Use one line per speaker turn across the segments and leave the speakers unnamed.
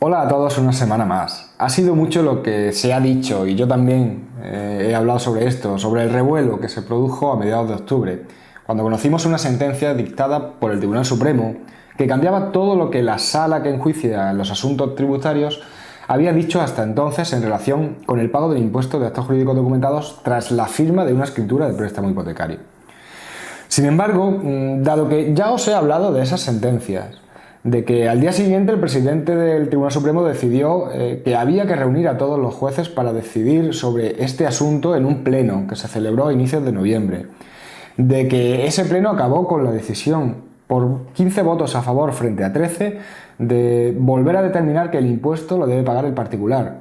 Hola a todos una semana más. Ha sido mucho lo que se ha dicho y yo también he hablado sobre esto, sobre el revuelo que se produjo a mediados de octubre, cuando conocimos una sentencia dictada por el Tribunal Supremo que cambiaba todo lo que la sala que enjuicia los asuntos tributarios había dicho hasta entonces en relación con el pago del impuesto de actos jurídicos documentados tras la firma de una escritura de préstamo hipotecario. Sin embargo, dado que ya os he hablado de esas sentencias, de que al día siguiente el presidente del Tribunal Supremo decidió que había que reunir a todos los jueces para decidir sobre este asunto en un pleno que se celebró a inicios de noviembre, de que ese pleno acabó con la decisión por 15 votos a favor frente a 13 de volver a determinar que el impuesto lo debe pagar el particular,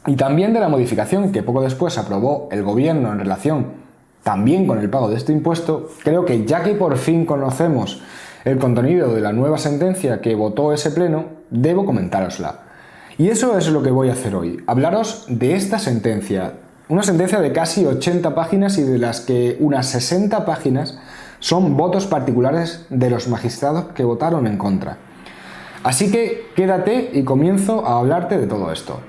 y también de la modificación que poco después aprobó el gobierno en relación también con el pago de este impuesto. Creo que ya que por fin conocemos el contenido de la nueva sentencia que votó ese pleno, debo comentárosla. Y eso es lo que voy a hacer hoy, hablaros de esta sentencia, una sentencia de casi 80 páginas y de las que unas 60 páginas son votos particulares de los magistrados que votaron en contra. Así que quédate y comienzo a hablarte de todo esto.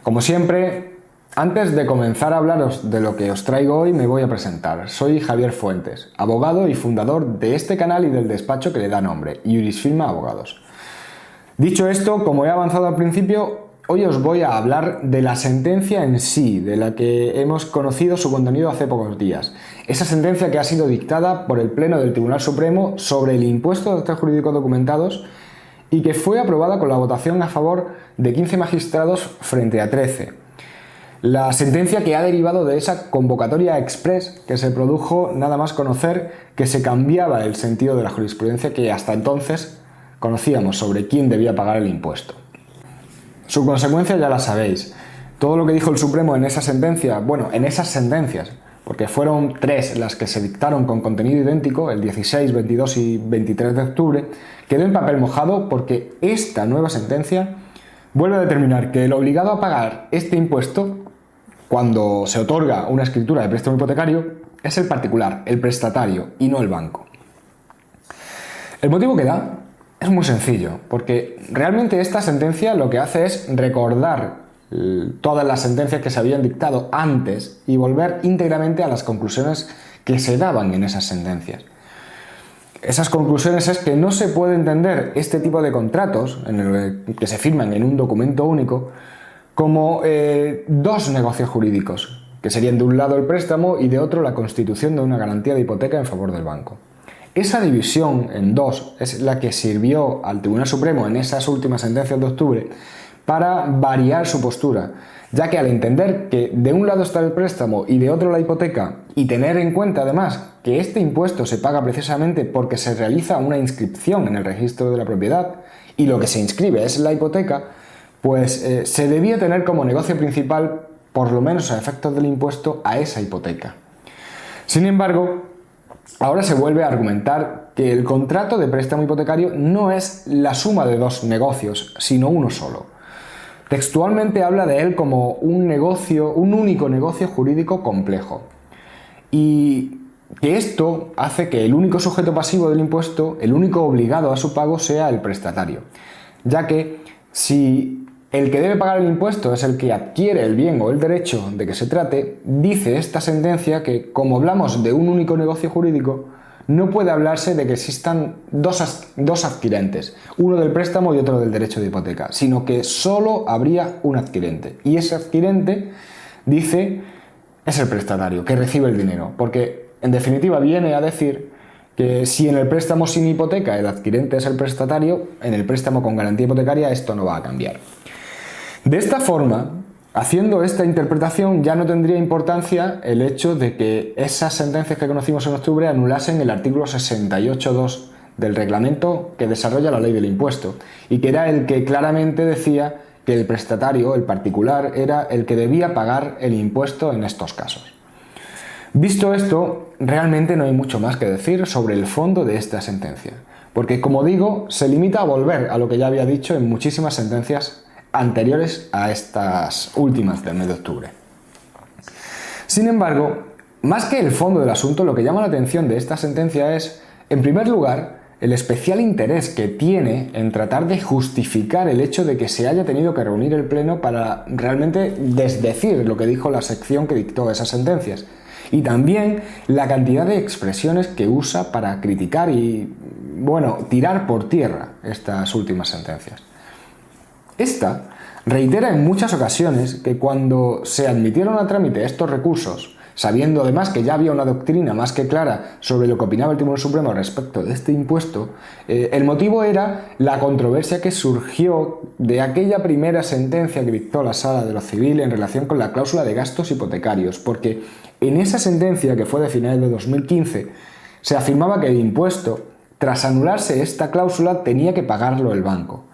Como siempre, antes de comenzar a hablaros de lo que os traigo hoy, me voy a presentar. Soy Javier Fuentes, abogado y fundador de este canal y del despacho que le da nombre, Jurisfirma Abogados. Dicho esto, como he avanzado al principio, hoy os voy a hablar de la sentencia en sí, de la que hemos conocido su contenido hace pocos días. Esa sentencia que ha sido dictada por el Pleno del Tribunal Supremo sobre el impuesto de actos jurídicos documentados y que fue aprobada con la votación a favor de 15 magistrados frente a 13. La sentencia que ha derivado de esa convocatoria express que se produjo nada más conocer que se cambiaba el sentido de la jurisprudencia que hasta entonces conocíamos sobre quién debía pagar el impuesto. Su consecuencia ya la sabéis. Todo lo que dijo el Supremo en esa sentencia, bueno, en esas sentencias, porque fueron 3 las que se dictaron con contenido idéntico, el 16, 22 y 23 de octubre, quedó en papel mojado porque esta nueva sentencia vuelve a determinar que el obligado a pagar este impuesto cuando se otorga una escritura de préstamo hipotecario es el particular, el prestatario, y no el banco. El motivo que da es muy sencillo, porque realmente esta sentencia lo que hace es recordar todas las sentencias que se habían dictado antes y volver íntegramente a las conclusiones que se daban en esas sentencias. Esas conclusiones es que no se puede entender este tipo de contratos que se firman en un documento único como dos negocios jurídicos, que serían de un lado el préstamo y de otro la constitución de una garantía de hipoteca en favor del banco. Esa división en dos es la que sirvió al Tribunal Supremo en esas últimas sentencias de octubre para variar su postura, ya que al entender que de un lado está el préstamo y de otro la hipoteca, y tener en cuenta además que este impuesto se paga precisamente porque se realiza una inscripción en el registro de la propiedad y lo que se inscribe es la hipoteca, pues se debía tener como negocio principal, por lo menos a efectos del impuesto, a esa hipoteca. Sin embargo, ahora se vuelve a argumentar que el contrato de préstamo hipotecario no es la suma de dos negocios, sino uno solo. Textualmente habla de él como un único negocio jurídico complejo. Y que esto hace que el único sujeto pasivo del impuesto, el único obligado a su pago, sea el prestatario. Ya que si el que debe pagar el impuesto es el que adquiere el bien o el derecho de que se trate, dice esta sentencia que, como hablamos de un único negocio jurídico, no puede hablarse de que existan dos adquirentes, uno del préstamo y otro del derecho de hipoteca, sino que solo habría un adquirente. Y ese adquirente, dice, es el prestatario, que recibe el dinero, porque en definitiva viene a decir que si en el préstamo sin hipoteca el adquirente es el prestatario, en el préstamo con garantía hipotecaria esto no va a cambiar. De esta forma, haciendo esta interpretación, ya no tendría importancia el hecho de que esas sentencias que conocimos en octubre anulasen el artículo 68.2 del reglamento que desarrolla la ley del impuesto y que era el que claramente decía que el prestatario, el particular, era el que debía pagar el impuesto en estos casos. Visto esto, realmente no hay mucho más que decir sobre el fondo de esta sentencia, porque, como digo, se limita a volver a lo que ya había dicho en muchísimas sentencias anteriores a estas últimas del mes de octubre. Sin embargo, más que el fondo del asunto, lo que llama la atención de esta sentencia es, en primer lugar, el especial interés que tiene en tratar de justificar el hecho de que se haya tenido que reunir el Pleno para realmente desdecir lo que dijo la sección que dictó esas sentencias. Y también la cantidad de expresiones que usa para criticar y, bueno, tirar por tierra estas últimas sentencias. Esta reitera en muchas ocasiones que cuando se admitieron a trámite estos recursos, sabiendo además que ya había una doctrina más que clara sobre lo que opinaba el Tribunal Supremo respecto de este impuesto, el motivo era la controversia que surgió de aquella primera sentencia que dictó la Sala de lo Civil en relación con la cláusula de gastos hipotecarios, porque en esa sentencia, que fue de finales de 2015, se afirmaba que el impuesto, tras anularse esta cláusula, tenía que pagarlo el banco.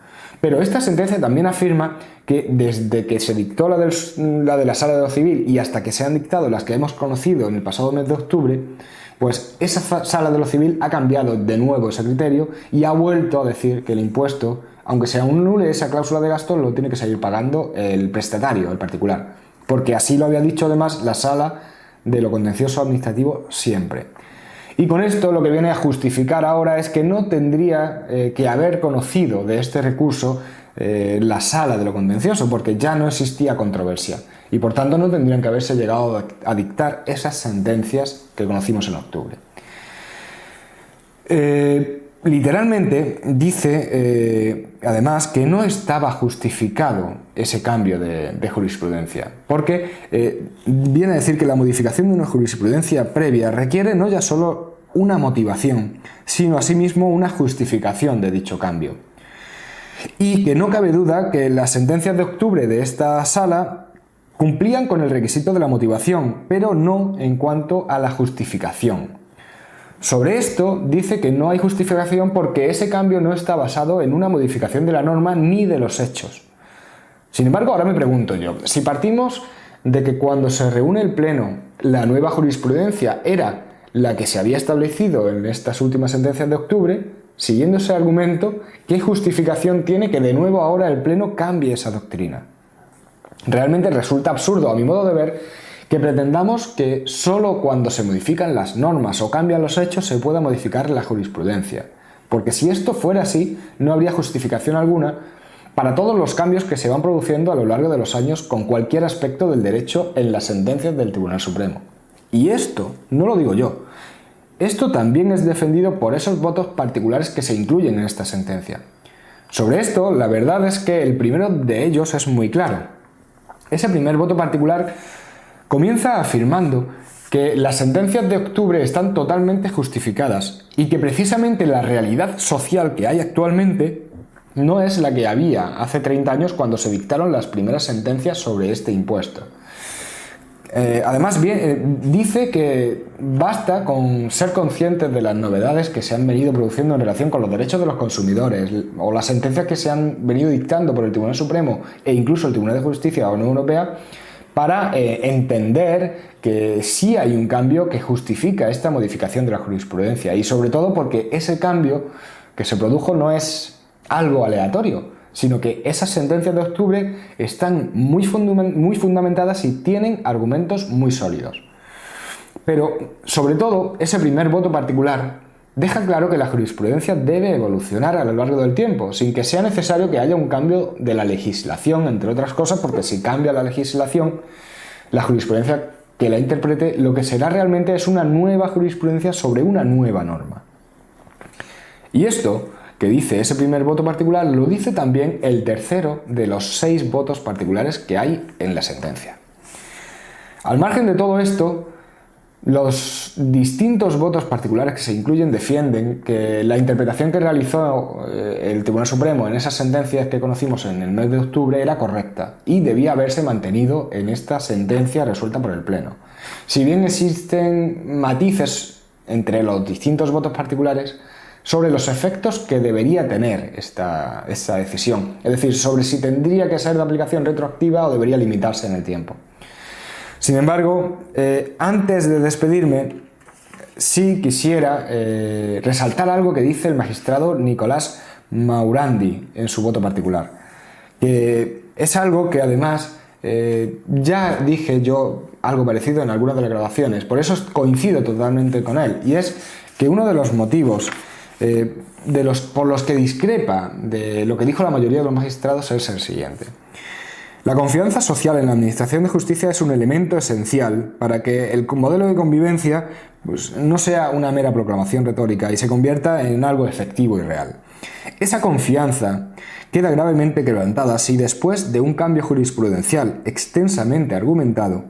Pero esta sentencia también afirma que desde que se dictó la de la Sala de lo Civil y hasta que se han dictado las que hemos conocido en el pasado mes de octubre, pues esa Sala de lo Civil ha cambiado de nuevo ese criterio y ha vuelto a decir que el impuesto, aunque se anule esa cláusula de gasto, lo tiene que seguir pagando el prestatario, el particular. Porque así lo había dicho además la Sala de lo Contencioso Administrativo siempre. Y con esto lo que viene a justificar ahora es que no tendría que haber conocido de este recurso la Sala de lo Contencioso, porque ya no existía controversia y por tanto no tendrían que haberse llegado a dictar esas sentencias que conocimos en octubre. Literalmente dice además que no estaba justificado ese cambio de jurisprudencia, porque viene a decir que la modificación de una jurisprudencia previa requiere no ya solo una motivación, sino asimismo una justificación de dicho cambio. Y que no cabe duda que las sentencias de octubre de esta sala cumplían con el requisito de la motivación, pero no en cuanto a la justificación. Sobre esto dice que no hay justificación porque ese cambio no está basado en una modificación de la norma ni de los hechos. Sin embargo, ahora me pregunto yo, si partimos de que cuando se reúne el Pleno la nueva jurisprudencia era la que se había establecido en estas últimas sentencias de octubre, siguiendo ese argumento, ¿qué justificación tiene que de nuevo ahora el Pleno cambie esa doctrina? Realmente resulta absurdo, a mi modo de ver, que pretendamos que solo cuando se modifican las normas o cambian los hechos se pueda modificar la jurisprudencia. Porque si esto fuera así, no habría justificación alguna para todos los cambios que se van produciendo a lo largo de los años con cualquier aspecto del derecho en las sentencias del Tribunal Supremo. Y esto no lo digo yo. Esto también es defendido por esos votos particulares que se incluyen en esta sentencia. Sobre esto, la verdad es que el primero de ellos es muy claro. Ese primer voto particular comienza afirmando que las sentencias de octubre están totalmente justificadas y que precisamente la realidad social que hay actualmente no es la que había hace 30 años cuando se dictaron las primeras sentencias sobre este impuesto. Además, dice que basta con ser conscientes de las novedades que se han venido produciendo en relación con los derechos de los consumidores o las sentencias que se han venido dictando por el Tribunal Supremo e incluso el Tribunal de Justicia de la Unión Europea para entender que sí hay un cambio que justifica esta modificación de la jurisprudencia y sobre todo porque ese cambio que se produjo no es algo aleatorio, sino que esas sentencias de octubre están muy fundamentadas y tienen argumentos muy sólidos. Pero, sobre todo, ese primer voto particular deja claro que la jurisprudencia debe evolucionar a lo largo del tiempo, sin que sea necesario que haya un cambio de la legislación, entre otras cosas, porque si cambia la legislación, la jurisprudencia que la interprete, lo que será realmente es una nueva jurisprudencia sobre una nueva norma. Y esto que dice ese primer voto particular lo dice también el tercero de los 6 votos particulares que hay en la sentencia. Al margen de todo esto, los distintos votos particulares que se incluyen defienden que la interpretación que realizó el Tribunal Supremo en esas sentencias que conocimos en el mes de octubre era correcta y debía haberse mantenido en esta sentencia resuelta por el Pleno. Si bien existen matices entre los distintos votos particulares sobre los efectos que debería tener esta decisión, es decir, sobre si tendría que ser de aplicación retroactiva o debería limitarse en el tiempo. Sin embargo, antes de despedirme, sí quisiera resaltar algo que dice el magistrado Nicolás Maurandi en su voto particular, que es algo que además Ya dije yo algo parecido en algunas de las grabaciones, por eso coincido totalmente con él, y es que uno de los motivos por los que discrepa de lo que dijo la mayoría de los magistrados es el siguiente. La confianza social en la administración de justicia es un elemento esencial para que el modelo de convivencia pues, no sea una mera proclamación retórica y se convierta en algo efectivo y real. Esa confianza queda gravemente quebrantada si después de un cambio jurisprudencial extensamente argumentado,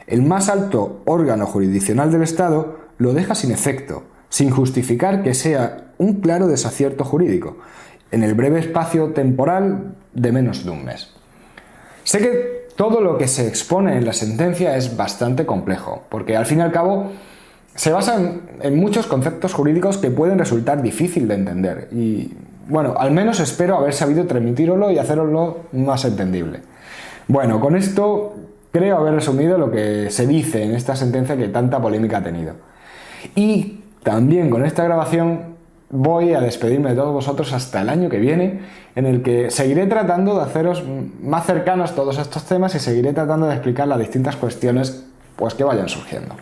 el más alto órgano jurisdiccional del Estado lo deja sin efecto, sin justificar que sea un claro desacierto jurídico, en el breve espacio temporal de menos de un mes. Sé que todo lo que se expone en la sentencia es bastante complejo, porque al fin y al cabo se basan en muchos conceptos jurídicos que pueden resultar difícil de entender y, bueno, al menos espero haber sabido transmitíroslo y haceroslo más entendible. Bueno, con esto creo haber resumido lo que se dice en esta sentencia que tanta polémica ha tenido. Y también con esta grabación voy a despedirme de todos vosotros hasta el año que viene, en el que seguiré tratando de haceros más cercanos todos estos temas y seguiré tratando de explicar las distintas cuestiones pues, que vayan surgiendo.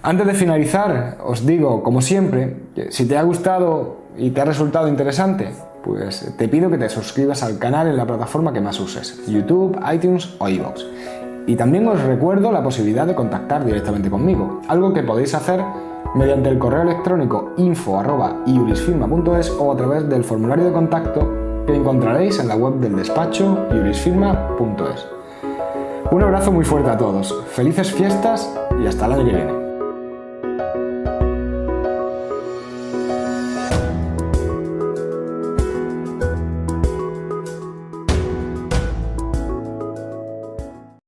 Antes de finalizar, os digo, como siempre, que si te ha gustado y te ha resultado interesante, pues te pido que te suscribas al canal en la plataforma que más uses, YouTube, iTunes o iVoox. Y también os recuerdo la posibilidad de contactar directamente conmigo, algo que podéis hacer mediante el correo electrónico info@iurisfirma.es o a través del formulario de contacto que encontraréis en la web del despacho iurisfirma.es. Un abrazo muy fuerte a todos, felices fiestas y hasta el año que viene.